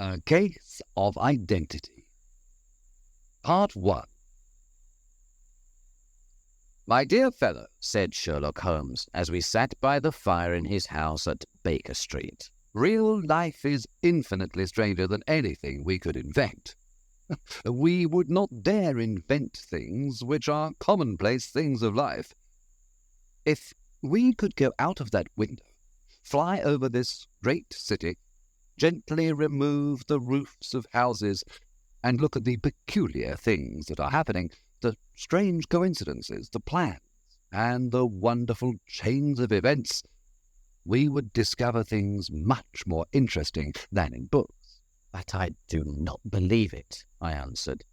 A Case of Identity. Part 1. "My dear fellow," said Sherlock Holmes, as we sat by the fire in his house at Baker Street, "real life is infinitely stranger than anything we could invent. We would not dare invent things which are commonplace things of life. If we could go out of that window, fly over this great city, gently remove the roofs of houses, and look at the peculiar things that are happening, the strange coincidences, the plans, and the wonderful chains of events, we would discover things much more interesting than in books." "But I do not believe it," I answered.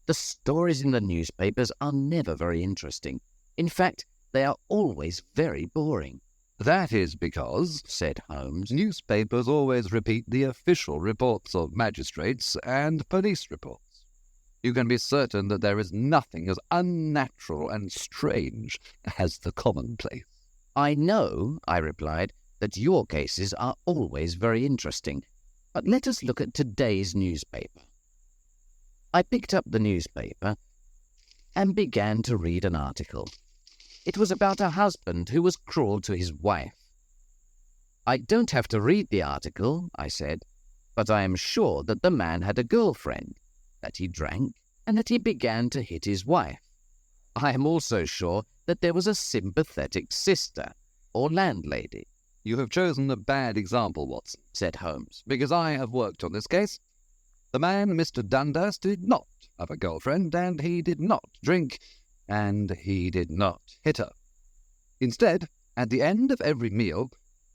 "The stories in the newspapers are never very interesting. In fact, they are always very boring." "That is because," said Holmes, "newspapers always repeat the official reports of magistrates and police reports. You can be certain that there is nothing as unnatural and strange as the commonplace." "I know," I replied, "that your cases are always very interesting. But let us look at today's newspaper." I picked up the newspaper and began to read an article. It was about a husband who was cruel to his wife. "I don't have to read the article," I said, "but I am sure that the man had a girlfriend, that he drank, and that he began to hit his wife. I am also sure that there was a sympathetic sister, or landlady." "You have chosen a bad example, Watson," said Holmes, "because I have worked on this case. The man, Mr. Dundas, did not have a girlfriend, and he did not drink, and he did not hit her. Instead, at the end of every meal,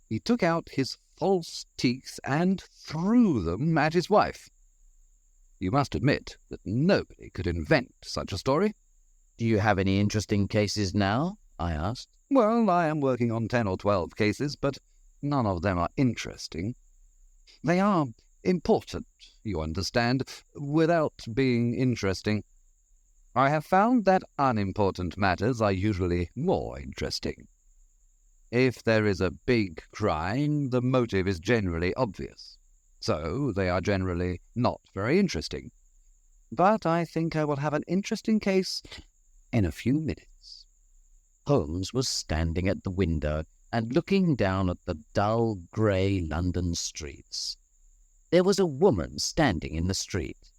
he took out his false teeth and threw them at his wife. You must admit that nobody could invent such a story." "Do you have any interesting cases now?" I asked. "Well, I am working on 10 or 12 cases, but none of them are interesting. They are important, you understand, without being interesting. I have found that unimportant matters are usually more interesting. If there is a big crime, the motive is generally obvious, so they are generally not very interesting. But I think I will have an interesting case in a few minutes." Holmes was standing at the window and looking down at the dull, grey London streets. There was a woman standing in the street.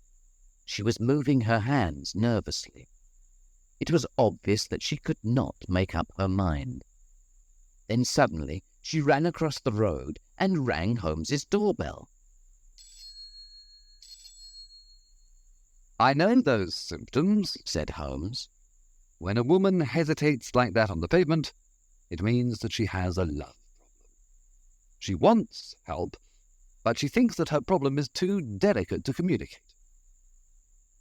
She was moving her hands nervously. It was obvious that she could not make up her mind. Then suddenly she ran across the road and rang Holmes's doorbell. "I know those symptoms," said Holmes. "When a woman hesitates like that on the pavement, it means that she has a love problem. She wants help, but she thinks that her problem is too delicate to communicate.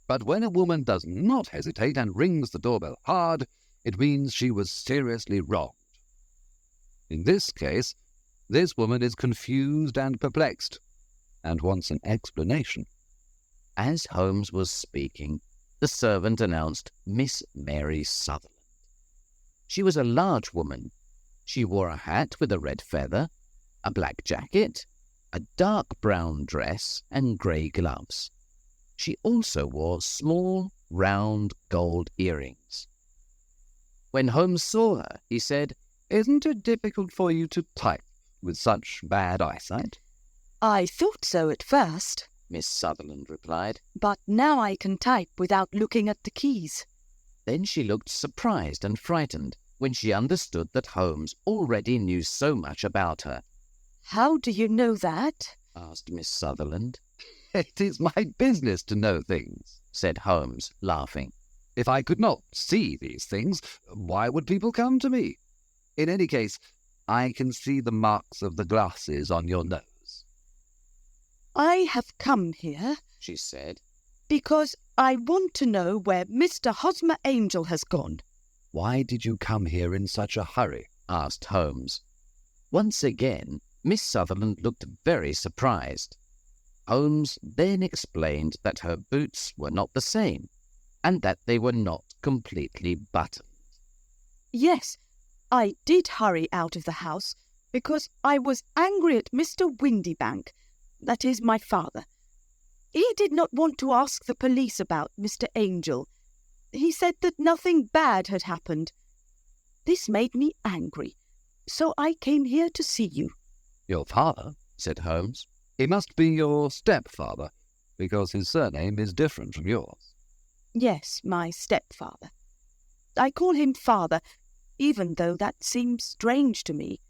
But when a woman does not hesitate and rings the doorbell hard, it means she was seriously wronged. In this case, this woman is confused and perplexed, and wants an explanation." As Holmes was speaking, the servant announced Miss Mary Sutherland. She was a large woman. She wore a hat with a red feather, a black jacket, a dark brown dress, and grey gloves. She also wore small, round gold earrings. When Holmes saw her, he said, "Isn't it difficult for you to type with such bad eyesight?" "I thought so at first," Miss Sutherland replied. "but now I can type without looking at the keys." Then she looked surprised and frightened when she understood that Holmes already knew so much about her. "How do you know that?" asked Miss Sutherland. "It is my business to know things," said Holmes, laughing. "If I could not see these things, why would people come to me? In any case, I can see the marks of the glasses on your nose." "I have come here," she said, "because I want to know where Mr. Hosmer Angel has gone." "Why did you come here in such a hurry?" asked Holmes. Once again, Miss Sutherland looked very surprised. Holmes then explained that her boots were not the same, and that they were not completely buttoned. "Yes, I did hurry out of the house because I was angry at Mr. Windybank, that is my father, He did not want to ask the police about Mr. Angel. He said that nothing bad had happened. This made me angry, so I came here to see you." "Your father?" said Holmes. "He must be your stepfather, because his surname is different from yours." "Yes, my stepfather. I call him father, even though that seems strange to me.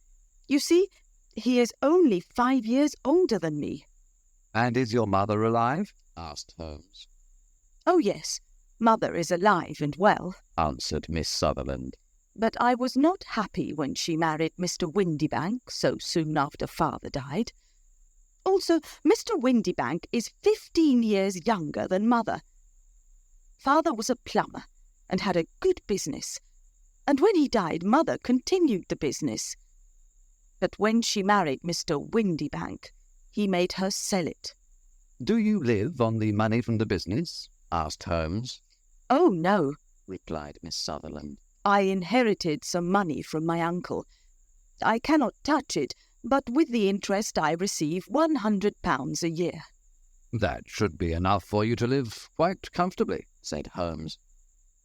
You see, he is only 5 years older than me." "And is your mother alive?" asked Holmes. "Oh, yes, mother is alive and well," answered Miss Sutherland. "but I was not happy when she married Mr. Windybank so soon after father died. Also, Mr. Windybank is 15 years younger than mother. Father was a plumber and had a good business, and when he died, mother continued the business. But when she married Mr. Windybank, he made her sell it." "Do you live on the money from the business?" asked Holmes. "Oh, no," replied Miss Sutherland. "I inherited some money from my uncle. I cannot touch it, but with the interest I receive £100 a year." "That should be enough for you to live quite comfortably," said Holmes.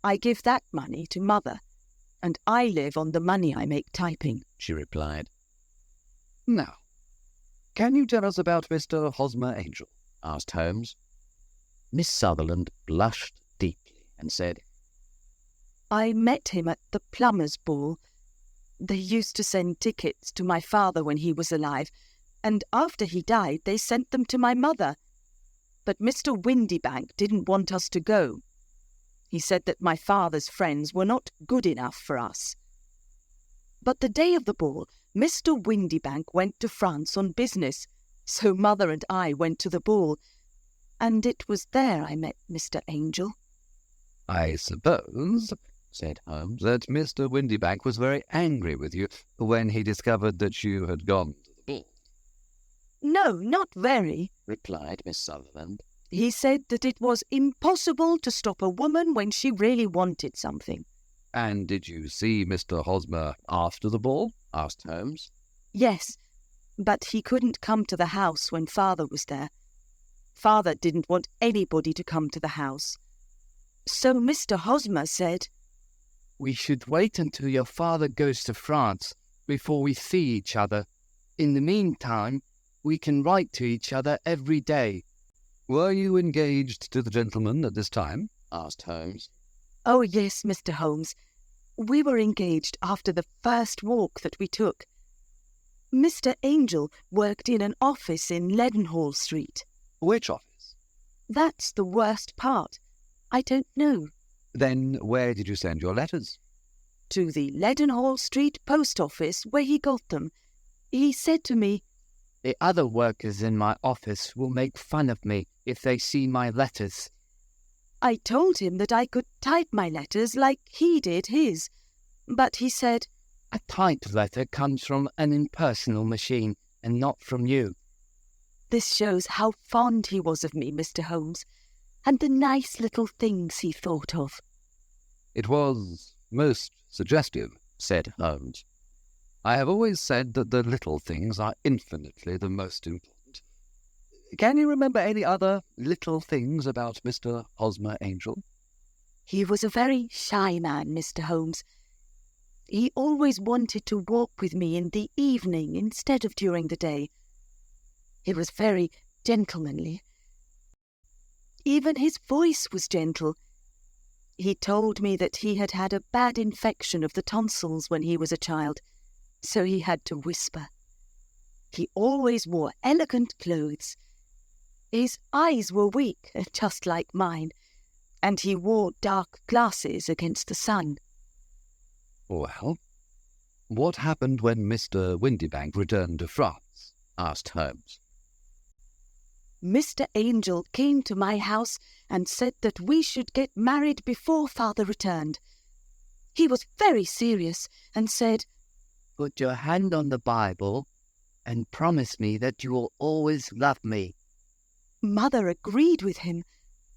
"I give that money to mother, and I live on the money I make typing," she replied. "Now, can you tell us about Mr. Hosmer Angel?" asked Holmes. Miss Sutherland blushed deeply and said, "I met him at the plumbers' ball. They used to send tickets to my father when he was alive, and after he died they sent them to my mother. But Mr. Windybank didn't want us to go. He said that my father's friends were not good enough for us. But the day of the ball, Mr. Windybank went to France on business, so mother and I went to the ball, and it was there I met Mr. Angel." "I suppose," said Holmes, "that Mr. Windybank was very angry with you when he discovered that you had gone to the ball." "No, not very," replied Miss Sutherland. "He said that it was impossible to stop a woman when she really wanted something." "And did you see Mr. Hosmer after the ball?" asked Holmes. "Yes, but he couldn't come to the house when father was there. Father didn't want anybody to come to the house. So Mr. Hosmer said, "We should wait until your father goes to France before we see each other. In the meantime, we can write to each other every day." "Were you engaged to the gentleman at this time?" asked Holmes. "Oh, yes, Mr. Holmes. We were engaged after the first walk that we took. Mr. Angel worked in an office in Leadenhall Street." "Which office?" "That's the worst part. I don't know." "Then where did you send your letters?" "To the Leadenhall Street post office, where he got them. He said to me, "The other workers in my office will make fun of me if they see my letters." I told him that I could type my letters like he did his, but he said, "A typed letter comes from an impersonal machine and not from you." This shows how fond he was of me, Mr. Holmes, and the nice little things he thought of." "It was most suggestive," said Holmes. "I have always said that the little things are infinitely the most important. Can you remember any other little things about Mr. Hosmer Angel?" "He was a very shy man, Mr. Holmes. He always wanted to walk with me in the evening instead of during the day. He was very gentlemanly. Even his voice was gentle. He told me that he had had a bad infection of the tonsils when he was a child, so he had to whisper. He always wore elegant clothes. His eyes were weak, just like mine, and he wore dark glasses against the sun." "Well, what happened when Mr. Windybank returned to France?" asked Holmes. "Mr. Angel came to my house and said that we should get married before father returned. He was very serious and said, "Put your hand on the Bible and promise me that you will always love me." Mother agreed with him.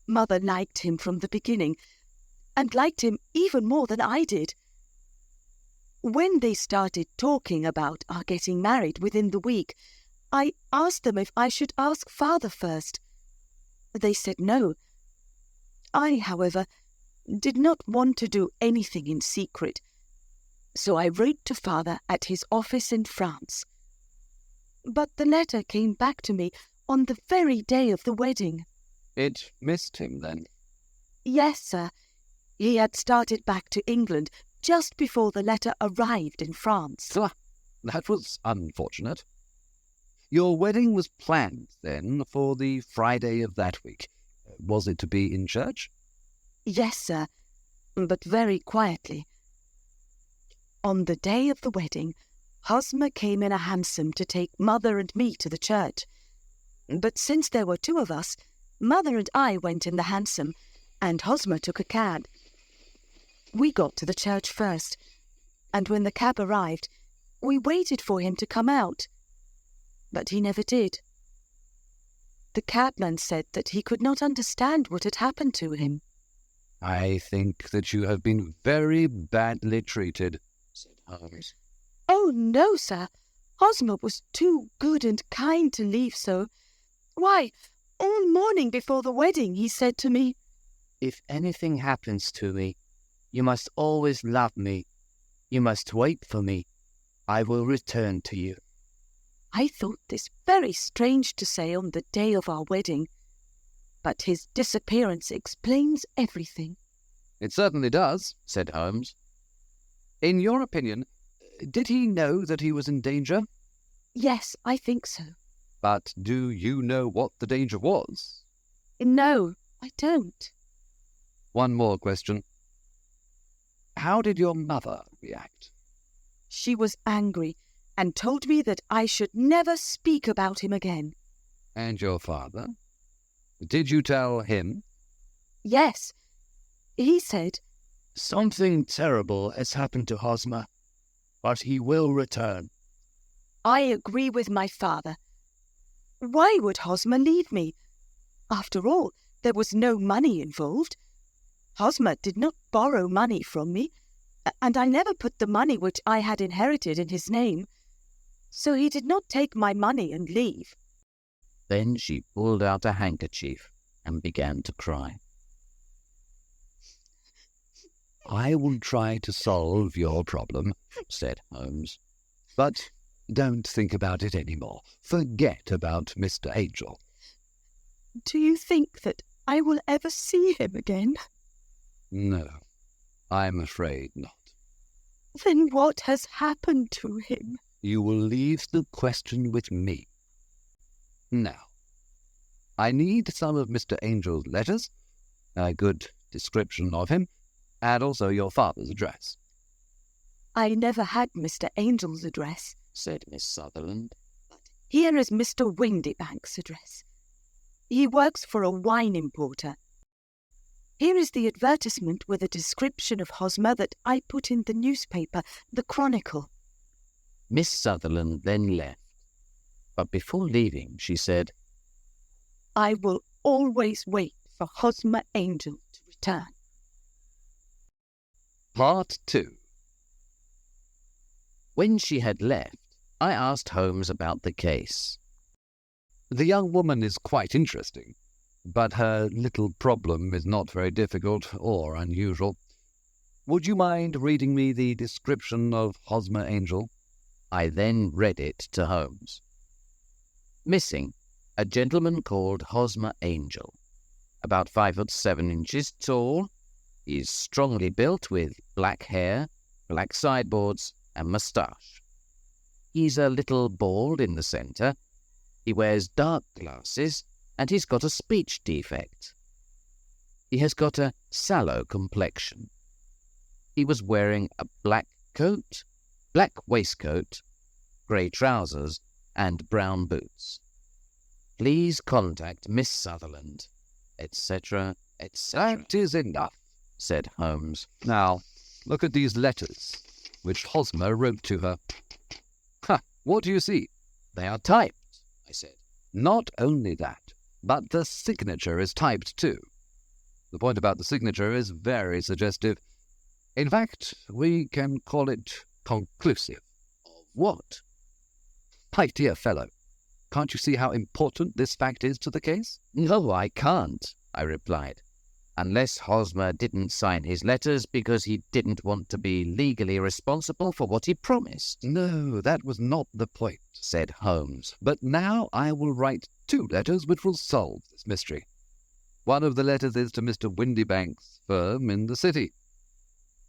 Mother liked him from the beginning, and liked him even more than I did. When they started talking about our getting married within the week, I asked them if I should ask father first. They said no. I, however, did not want to do anything in secret, so I wrote to father at his office in France. But the letter came back to me on the very day of the wedding. It missed him, then? Yes, sir. He had started back to England just before the letter arrived in France. That was unfortunate. Your wedding was planned, then, for the Friday of that week. Was it to be in church? Yes, sir, but very quietly. On the day of the wedding, Hosmer came in a hansom to take Mother and me to the church. But since there were two of us, Mother and I went in the hansom, and Hosmer took a cab. We got to the church first, and when the cab arrived, we waited for him to come out. But he never did. The cabman said that he could not understand what had happened to him. I think that you have been very badly treated, said Holmes. Oh, no, sir. Hosmer was too good and kind to leave so. Why, all morning before the wedding he said to me, "If anything happens to me, you must always love me. You must wait for me. I will return to you." I thought this very strange to say on the day of our wedding, but his disappearance explains everything. It certainly does, said Holmes. In your opinion, did he know that he was in danger? Yes, I think so. But do you know what the danger was? No, I don't. One more question. How did your mother react? She was angry and told me that I should never speak about him again. And your father? Did you tell him? Yes. He said, "Something terrible has happened to Hosmer, but he will return." I agree with my father. Why would Hosmer leave me? After all, there was no money involved. Hosmer did not borrow money from me, and I never put the money which I had inherited in his name. So he did not take my money and leave. Then she pulled out a handkerchief and began to cry. I will try to solve your problem, said Holmes. But don't think about it any more. Forget about Mr. Angel. Do you think that I will ever see him again? No, I'm afraid not. Then what has happened to him? You will leave the question with me. Now, I need some of Mr. Angel's letters, a good description of him, and also your father's address. I never had Mr. Angel's address, said Miss Sutherland. Here is Mr. Windybank's address. He works for a wine importer. Here is the advertisement with a description of Hosmer that I put in the newspaper, the Chronicle. Miss Sutherland then left, but before leaving she said, I will always wait for Hosmer Angel to return. Part 2. When she had left, I asked Holmes about the case. The young woman is quite interesting, but her little problem is not very difficult or unusual. Would you mind reading me the description of Hosmer Angel? I then read it to Holmes. Missing, a gentleman called Hosmer Angel. About 5'7" tall. He's strongly built with black hair, black sideboards, and moustache. He's a little bald in the centre. He wears dark glasses, and he's got a speech defect. He has got a sallow complexion. He was wearing a black coat, black waistcoat, grey trousers, and brown boots. Please contact Miss Sutherland, etc., etc. That is enough, said Holmes. Now, look at these letters, which Hosmer wrote to her. Ha! What do you see? They are typed, I said. Not only that, but the signature is typed too. The point about the signature is very suggestive. In fact, we can call it conclusive. Of what? My dear fellow, Can't you see how important this fact is to the case? No, I can't, I replied. Unless Hosmer didn't sign his letters because he didn't want to be legally responsible for what he promised. No, that was not the point, said Holmes. But now I will write 2 letters which will solve this mystery. One of the letters is to Mr. Windybank's firm in the city.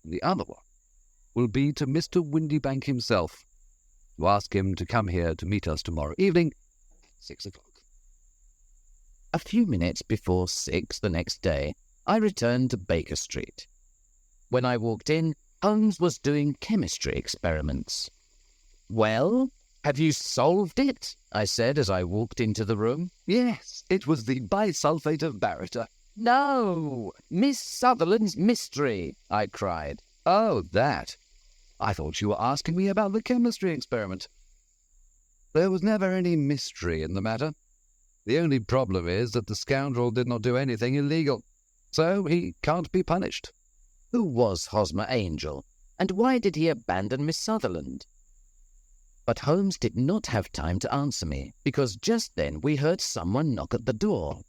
The other one will be to Mr. Windybank himself, to ask him to come here to meet us tomorrow evening at 6 o'clock. A few minutes before 6 the next day, I returned to Baker Street. When I walked in, Holmes was doing chemistry experiments. "Well, have you solved it?" I said as I walked into the room. Yes, it was the bisulfate of baryta. "No, Miss Sutherland's mystery," I cried. Oh, that. I thought you were asking me about the chemistry experiment. There was never any mystery in the matter. The only problem is that the scoundrel did not do anything illegal, so he can't be punished. Who was Hosmer Angel, and why did he abandon Miss Sutherland? But Holmes did not have time to answer me, because just then we heard someone knock at the door,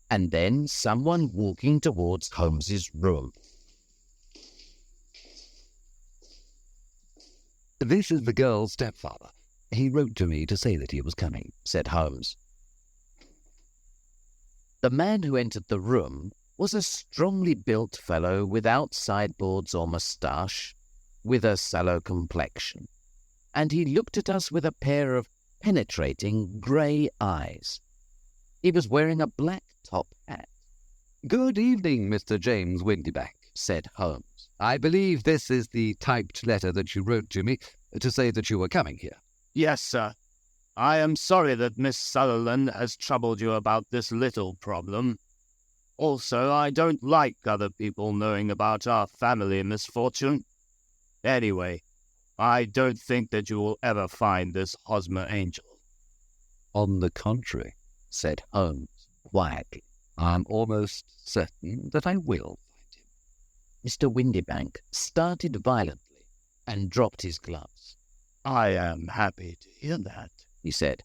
and then someone walking towards Holmes's room. This is the girl's stepfather. He wrote to me to say that he was coming, said Holmes. The man who entered the room was a strongly built fellow without sideboards or moustache, with a sallow complexion, and he looked at us with a pair of penetrating grey eyes. He was wearing a black top hat. Good evening, Mr. James Windybank, said Holmes. I believe this is the typed letter that you wrote to me to say that you were coming here. Yes, sir. I am sorry that Miss Sutherland has troubled you about this little problem. Also, I don't like other people knowing about our family misfortune. Anyway, I don't think that you will ever find this Hosmer Angel. On the contrary, said Holmes quietly, I'm almost certain that I will find him. Mr. Windybank started violently and dropped his gloves. I am happy to hear that, he said.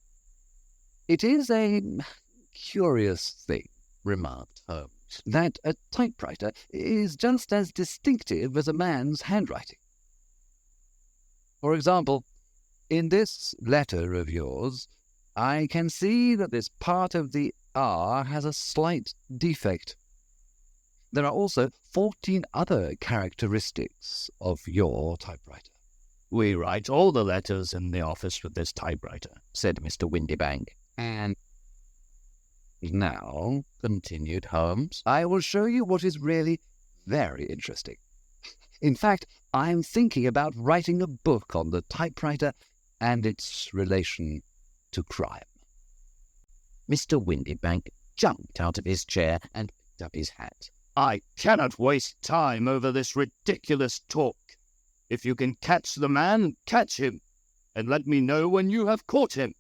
It is a curious thing, remarked Holmes, that a typewriter is just as distinctive as a man's handwriting. For example, in this letter of yours, I can see that this part of the R has a slight defect. There are also 14 other characteristics of your typewriter. We write all the letters in the office with this typewriter, said Mr. Windybank. And now, continued Holmes, I will show you what is really very interesting. In fact, I am thinking about writing a book on the typewriter and its relation to crime. Mr. Windybank jumped out of his chair and picked up his hat. I cannot waste time over this ridiculous talk. If you can catch the man, catch him, and let me know when you have caught him.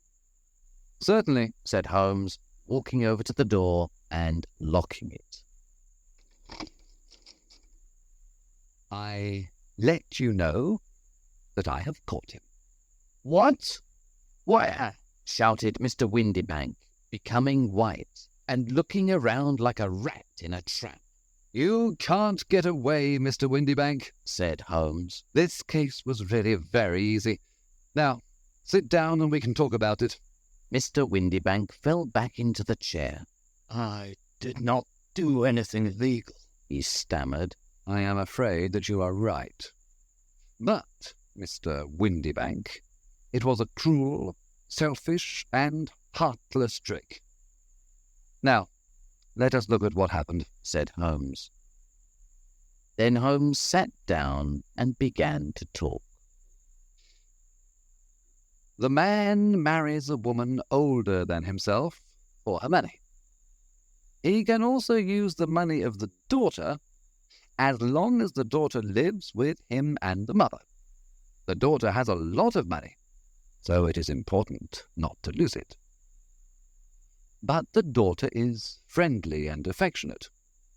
Certainly, said Holmes, walking over to the door and locking it. I let you know that I have caught him. What? Where? Shouted Mr. Windybank, becoming white and looking around like a rat in a trap. You can't get away, Mr. Windybank, said Holmes. This case was really very easy. Now, sit down and we can talk about it. Mr. Windybank fell back into the chair. I did not do anything illegal, he stammered. I am afraid that you are right. But, Mr. Windybank, it was a cruel, selfish, and heartless trick. Now, let us look at what happened, said Holmes. Then Holmes sat down and began to talk. The man marries a woman older than himself for her money. He can also use the money of the daughter as long as the daughter lives with him and the mother. The daughter has a lot of money, so it is important not to lose it. But the daughter is friendly and affectionate,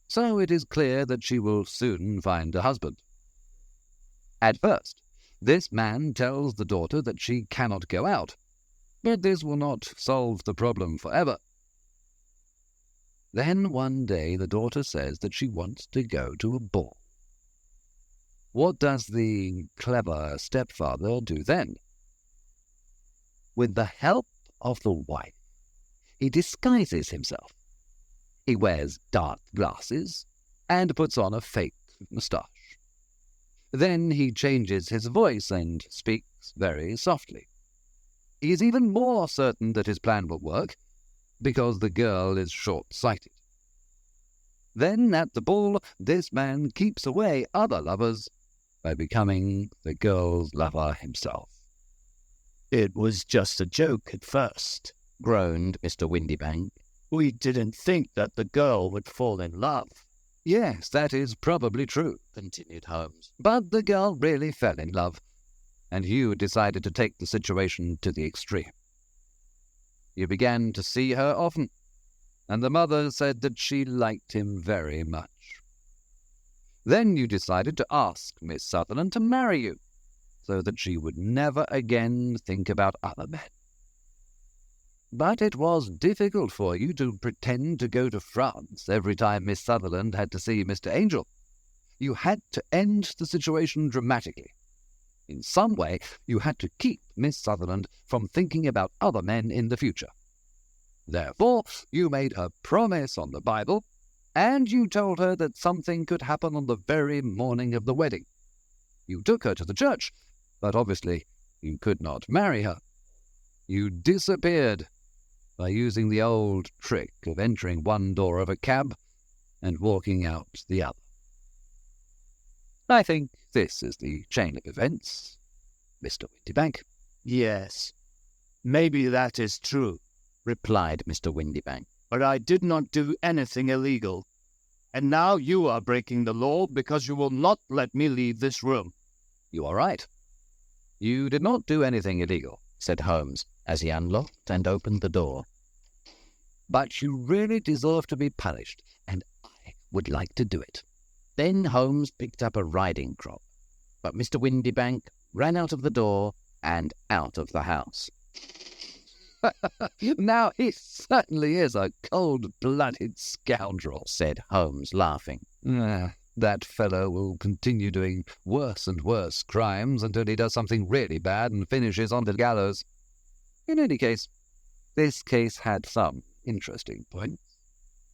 so it is clear that she will soon find a husband. At first, this man tells the daughter that she cannot go out, But this will not solve the problem forever. Then one day the daughter says that she wants to go to a ball. What does the clever stepfather do then? With the help of the wife, he disguises himself. He wears dark glasses and puts on a fake moustache. Then he changes his voice and speaks very softly. He is even more certain that his plan will work because the girl is short-sighted. Then at the ball, this man keeps away other lovers by becoming the girl's lover himself. "It was just a joke at first," groaned Mr. Windybank. "We didn't think that the girl would fall in love." Yes, that is probably true, continued Holmes. But the girl really fell in love, and you decided to take the situation to the extreme. You began to see her often, and the mother said that she liked him very much. Then you decided to ask Miss Sutherland to marry you, so that she would never again think about other men. But it was difficult for you to pretend to go to France every time Miss Sutherland had to see Mr. Angel. You had to end the situation dramatically. In some way, you had to keep Miss Sutherland from thinking about other men in the future. Therefore, you made her promise on the Bible, and you told her that something could happen on the very morning of the wedding. You took her to the church, but obviously you could not marry her. You disappeared by using the old trick of entering one door of a cab and walking out the other. I think this is the chain of events, Mr. Windybank. "Yes, maybe that is true," replied Mr. Windybank. "but I did not do anything illegal. And now you are breaking the law because you will not let me leave this room." You are right. You did not do anything illegal, said Holmes, as he unlocked and opened the door. But you really deserve to be punished, and I would like to do it. Then Holmes picked up a riding crop, but Mr. Windybank ran out of the door and out of the house. Now he certainly is a cold-blooded scoundrel, said Holmes, laughing. That fellow will continue doing worse and worse crimes until he does something really bad and finishes on the gallows. In any case, this case had some interesting points.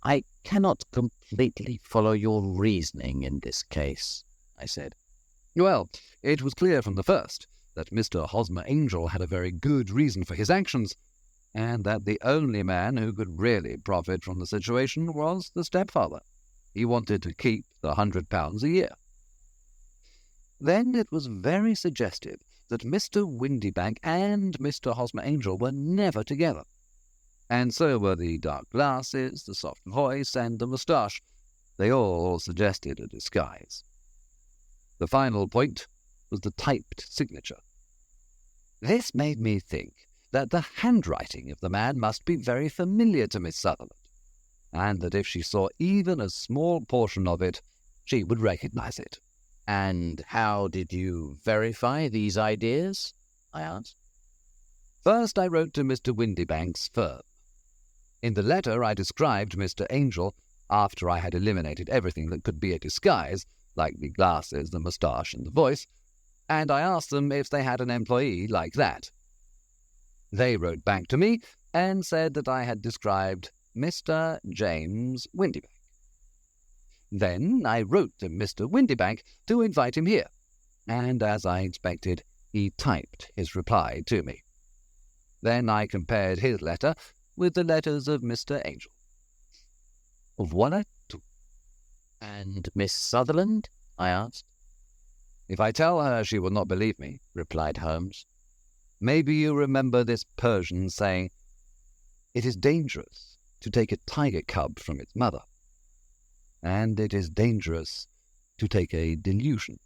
I cannot completely follow your reasoning in this case, I said. Well, it was clear from the first that Mr. Hosmer Angel had a very good reason for his actions, and that the only man who could really profit from the situation was the stepfather. He wanted to keep the £100 a year. Then it was very suggestive that Mr. Windybank and Mr. Hosmer Angel were never together. And so were the dark glasses, the soft voice, and the moustache. They all suggested a disguise. The final point was the typed signature. This made me think that the handwriting of the man must be very familiar to Miss Sutherland, and that if she saw even a small portion of it, she would recognize it. And how did you verify these ideas? I asked. First, I wrote to Mr. Windybank's firm. In the letter, I described Mr. Angel after I had eliminated everything that could be a disguise, like the glasses, the moustache, and the voice, and I asked them if they had an employee like that. They wrote back to me and said that I had described Mr. James Windybank. Then I wrote to Mr. Windybank to invite him here, and as I expected, he typed his reply to me. Then I compared his letter with the letters of Mr. Angel. Voilà tout. And Miss Sutherland? I asked. If I tell her, she will not believe me, replied Holmes. Maybe you remember this Persian saying, "It is dangerous to take a tiger cub from its mother, and it is dangerous to take a delusion